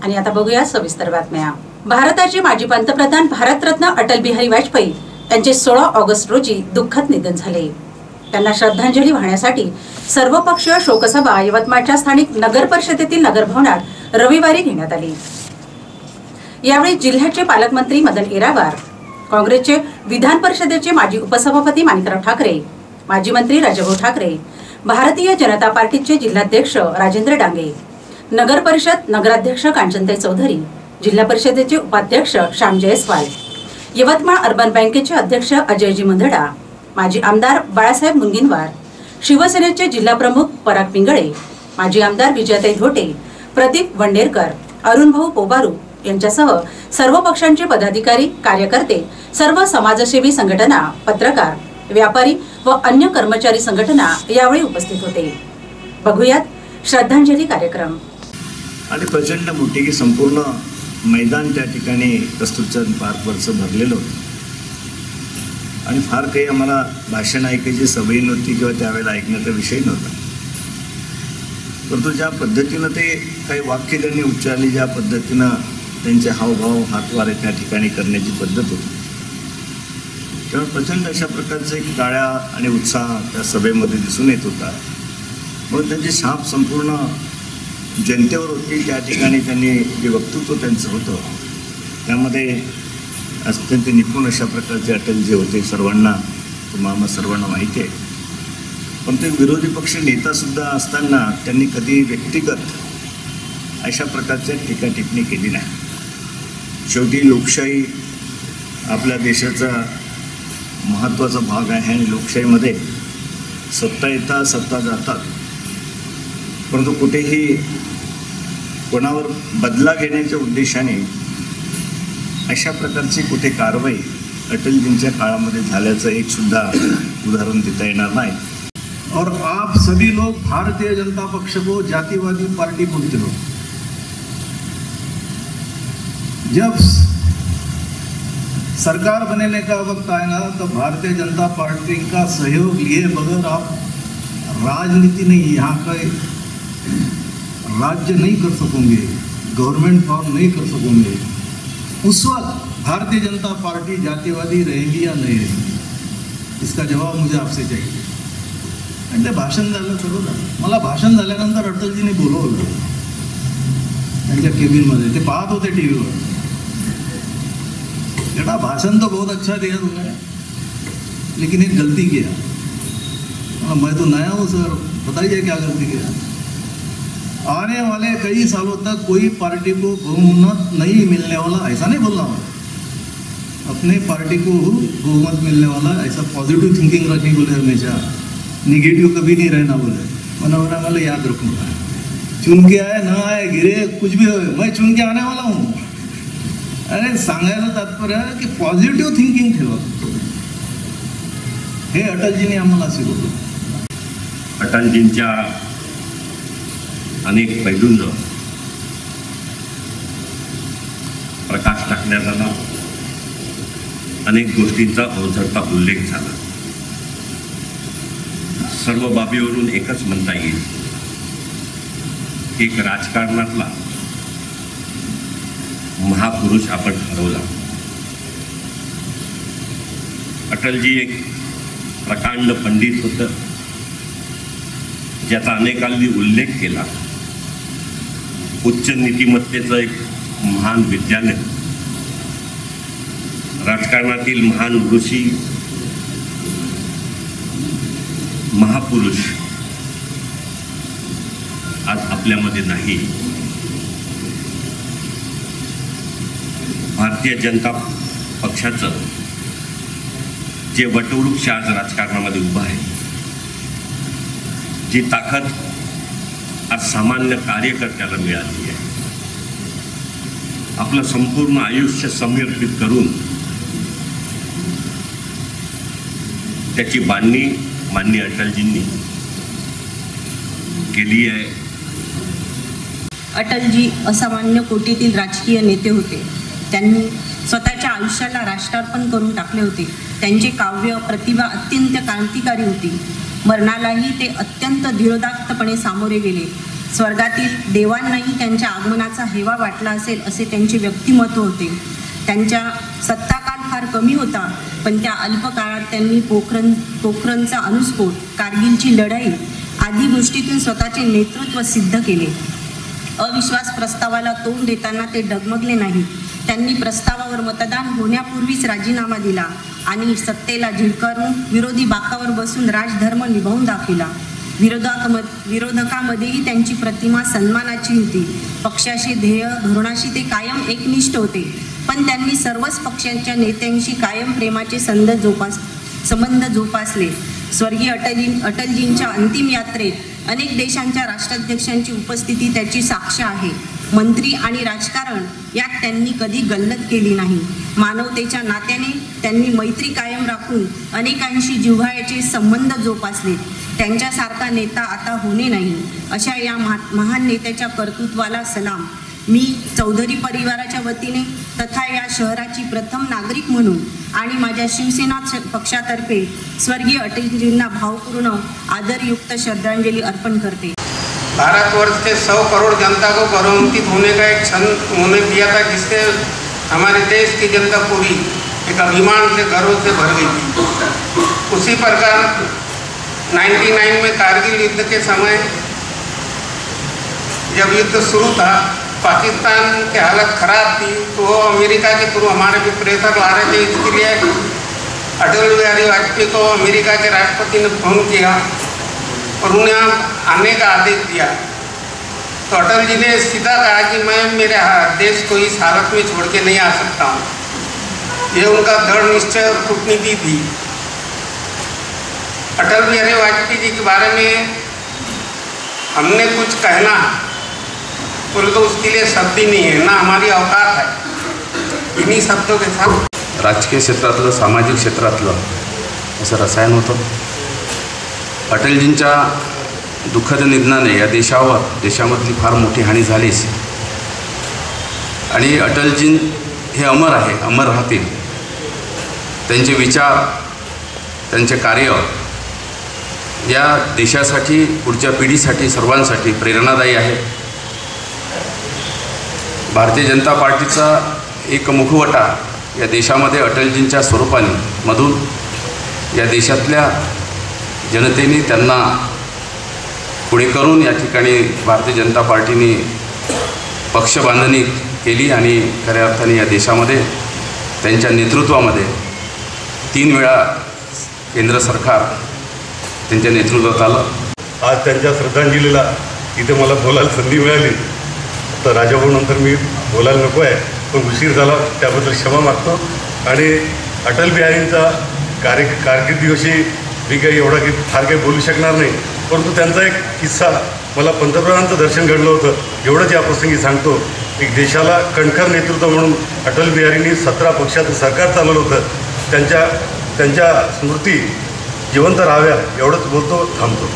आणि आता बघूया सविस्तर बातम्या। भारताचे माजी पंतप्रधान भारतरत्न अटल बिहारी वाजपेयी यांचे 16 ऑगस्ट रोजी दुःखद निधन झाले। त्यांना श्रद्धांजली वाहण्यासाठी सर्वपक्षीय शोकसभा यवतमाळच्या स्थानिक नगर परिषदेतील नगरभवनात रविवारी घेण्यात आली। यावेळी जिल्ह्याचे पालकमंत्री मदन येरावार, काँग्रेसचे विधान परिषदेचे माजी उपसभापती माणिकराव ठाकरे, माजी मंत्री राजाभाऊ ठाकरे, भारतीय जनता पार्टीचे जिल्हाध्यक्ष राजेंद्र डांगे, नगर परिषद नगराध्यक्ष कांचनताई चौधरी, जिल्हा परिषदेचे उपाध्यक्ष श्याम जयस्वाल, यवतमाळ अर्बन बँकेचे अध्यक्ष अजयजी मंदडा, माजी आमदार बाळासाहेब मुनगीनवार, शिवसेनेचे जिल्हा प्रमुख पराग पिंगळे, माजी आमदार विजयताई धोटे, प्रदीप वंडेरकर, अरुणभाऊ पोबारू यांच्यासह सर्व पक्षांचे पदाधिकारी, कार्यकर्ते, सर्व समाजसेवी संघटना, पत्रकार, व्यापारी व अन्य कर्मचारी संघटना यावेळी उपस्थित होते। बघूयात श्रद्धांजली कार्यक्रम। आणि प्रचंड मोठी की संपूर्ण मैदान त्या ठिकाणी कस्तुरचंद पार्कवरचं भरलेलं होतं आणि फार काही आम्हाला भाषण ऐकायची सवय नव्हती किंवा त्यावेळेला ऐकण्याचा विषय नव्हता, परंतु ज्या पद्धतीनं ते काही वाक्य त्यांनी उच्चारली, ज्या पद्धतीनं त्यांचे हावभाव हातवारे त्या ठिकाणी करण्याची पद्धत होती, तेव्हा प्रचंड अशा प्रकारचे एक टाळ्या आणि उत्साह त्या सभेमध्ये दिसून येत होता। मग त्यांची छाप संपूर्ण जनतेवर होती। त्या ठिकाणी त्यांनी जे वक्तृत्व त्यांचं होतं त्यामध्ये अत्यंत निपुण अशा प्रकारचे अटलजी होते। सर्वांना तुम्हाला सर्वांना माहिती आहे, पण ते विरोधी पक्ष नेतासुद्धा असताना त्यांनी कधी व्यक्तिगत अशा प्रकारच्या टीका टिप्पणी केली नाही। शेवटी लोकशाही आपल्या देशाचा महत्त्वाचा भाग आहे आणि लोकशाहीमध्ये सत्ता येतात सत्ता जातात, परंतु कुठेही कोणावर बदला घेण्याच्या उद्देशाने अशा प्रकारची कुठे कारवाई अटलजींच्या काळामध्ये झाल्याचं एक सुद्धा उदाहरण देता येणार नाही। और आप सभी लोग भारतीय जनता पक्ष को जातिवादी पार्टी बोलते हो। जब सरकार बनने का वक्त आएगा तो भारतीय जनता पार्टी का सहयोग लिए बगैर आप राजनीति नहीं, यहाँ का राज्य नहीं कर सकोगे, गवर्नमेंट फॉर्म नहीं कर सकोगे। उस वक्त भारतीय जनता पार्टी जातिवादी रहेगी या नहीं रहेगी, इसका जवाब मुझे आपसे चाहिए। आणि ते भाषण झालं, सर्व झालं। मला भाषण झाल्यानंतर अटलजीने बोलवलं त्यांच्या केबिनमध्ये, ते पाहत होते टीव्हीवर। बेटा भाषण तो बहुत अच्छा दिया तुमने, लेकिन एक गलती किया। मैं तो नया हूँ सर, बताइए क्या गलती किया। आने वाले कई सालों तक कोई पार्टी को बहुमत नहीं मिलने वाला, ऐसा नहीं बोलना हो, अपने पार्टी को बहुमत मिलने वाला, ऐसा पॉजिटिव थिंकिंग रखनी बोले, हमेशा निगेटिव कभी नहीं रहना बोले। मना वाले याद रखूँगा, चुन के आए ना आए गिरे कुछ भी हो, मैं चुन के आने वाला हूँ। अरे सांगायला तात्पर्य की पॉझिटिव्ह थिंकिंग ठेवा, हे अटलजींनी आम्हाला शिकवलं। अटलजींच्या अनेक पैलूंवर प्रकाश टाकण्यात आला, अनेक गोष्टींचा अवधरता उल्लेख झाला। सर्व बाबीवरून एकच म्हणता येईल, एक राजकारणातला महापुरुष आपण हरवला। अटलजी एक प्रकांड पंडित होते, ज्याचा अनेकांनी उल्लेख केला। उच्च नीतिमत्तेचं एक महान विद्यालय, राजकारणातील महान ऋषी, महापुरुष आज आपल्यामध्ये नाही। भारतीय जनता पक्षाचं जे वटवृक्ष आज राजकारणामध्ये उभं आहे, जी ताकद आज सामान्य कार्यकर्त्याला मिळाली आहे, आपलं संपूर्ण आयुष्य समर्पित करून त्याची बांधणी माननीय अटलजींनी केली आहे। अटलजी असामान्य कोटीतील राजकीय नेते होते। त्यांनी स्वतःच्या आयुष्याला राष्ट्रार्पण करून टाकले होते। त्यांचे काव्य प्रतिभा अत्यंत क्रांतिकारी होती। मरणालाही ते अत्यंत धीरोदात्तपणे सामोरे गेले। स्वर्गातील देवांनाही त्यांच्या आगमनाचा हेवा वाटला असेल असे त्यांचे व्यक्तिमत्व होते. त्यांच्या सत्ताकाल फार कमी होता, पण त्या अल्प काळात त्यांनी पोखरणचा अणुस्फोट, कारगिलची लढाई आदी गोष्टीतून स्वतःचे नेतृत्व सिद्ध केले. अविश्वास प्रस्तावाला तोंड देताना ते डगमगले नाही. त्यांनी प्रस्तावावर मतदान होण्यापूर्वीच राजीनामा दिला आणि सत्तेला झिडकारून विरोधी बाकावर बसून राजधर्म निभावून दाखविला. विरोधकामध्येही त्यांची प्रतिमा सन्मानाची होती. पक्षाशी ध्येय धोरणाशी ते कायम एकनिष्ठ होते, पण त्यांनी सर्वच पक्षांच्या नेत्यांशी कायम प्रेमाचे संबंध जोपासले. स्वर्गीय अटलजींच्या अंतिम यात्रेत अनेक देशांच्या राष्ट्राध्यक्षांची उपस्थिती त्याची साक्ष आहे. मंत्री आणि राजकारण यात त्यांनी कधी गल्लत केली नाही. मानवतेच्या नात्याने त्यांनी मैत्री कायम राखून अनेकांशी जिव्हाळ्याचे संबंध जोपासले. त्यांच्यासारखा नेता आता होणे नाही. अशा या महान नेत्याच्या कर्तृत्वाला सलाम. मी चौधरी परिवाराच्या वतीने तथा या शहराची प्रथम नागरिक म्हणून आणि माझ्या शिवसेना पक्षातर्फे स्वर्गीय अटलजींना भावपूर्ण आदरयुक्त श्रद्धांजलि अर्पण करते. भारतवर्ष के 100 करोड़ जनता को गौरवान्वित होने का एक क्षण उन्होंने दिया था, जिससे हमारे देश की जनता पूरी एक अभिमान से, गर्व से भर गई थी. उसी प्रकार 99 में कारगिल युद्ध के समय जब युद्ध शुरू था, पाकिस्तान की हालत ख़राब थी, तो वो अमेरिका के थ्रू हमारे भी प्रेशर ला रहे थे. इसके लिए अटल बिहारी वाजपेयी को अमेरिका के राष्ट्रपति ने फ़ोन किया और उन्हें आने का आदेश दिया. तो अटल जी ने सीधा कहा कि मैं मेरे देश को इस हालत में छोड़ के नहीं आ सकता हूँ. ये उनका दृढ़ निश्चय और कूटनीति थी. अटल बिहारी वाजपेयी जी के बारे में हमने कुछ कहना बोले तो उसके लिए शब्द ही नहीं है, ना हमारी औकात है. इन्हीं शब्दों के साथ राजकीय क्षेत्रातलं, सामाजिक क्षेत्रातलं असं रसायन होतं. अटलजींच्या दुःखद निधनाने या देशामधली फार मोठी हानी झालीच. आणि अटलजी हे अमर आहे, अमर राहतील. त्यांचे विचार, त्यांचे कार्य या देशासाठी, पुढच्या पिढीसाठी, सर्वांसाठी प्रेरणादायी आहे. भारतीय जनता पार्टीचा एक मुखवटा या देशामध्ये अटलजींच्या स्वरूपाने मधून या देशातल्या जनतेने त्यांना पुढे करून या ठिकाणी भारतीय जनता पार्टीने पक्ष बांधणी केली आणि खऱ्या अर्थाने या देशामध्ये त्यांच्या नेतृत्वामध्ये 3 वेळा केंद्र सरकार त्यांच्या नेतृत्वात आलं. आज त्यांच्या श्रद्धांजलीला इथे मला बोलायला संधी मिळाली, तर राजाभाऊनंतर मी बोलायला नको आहे, पण उशीर झाला त्याबद्दल क्षमा मागतो. आणि अटल बिहारींचा कारकिर्दीविषयी मी काही एवढा फार काही बोलू शकणार नाही, परंतु त्यांचा एक किस्सा, मला पंतप्रधानांचं दर्शन घडलं होतं एवढंच या प्रसंगी सांगतो. एक देशाला कणखर नेतृत्व म्हणून अटल बिहारींनी 17 पक्षाचं सरकार चालवलं होतं. त्यांच्या स्मृती जिवंत राहाव्या एवढंच बोलतो, थांबतो.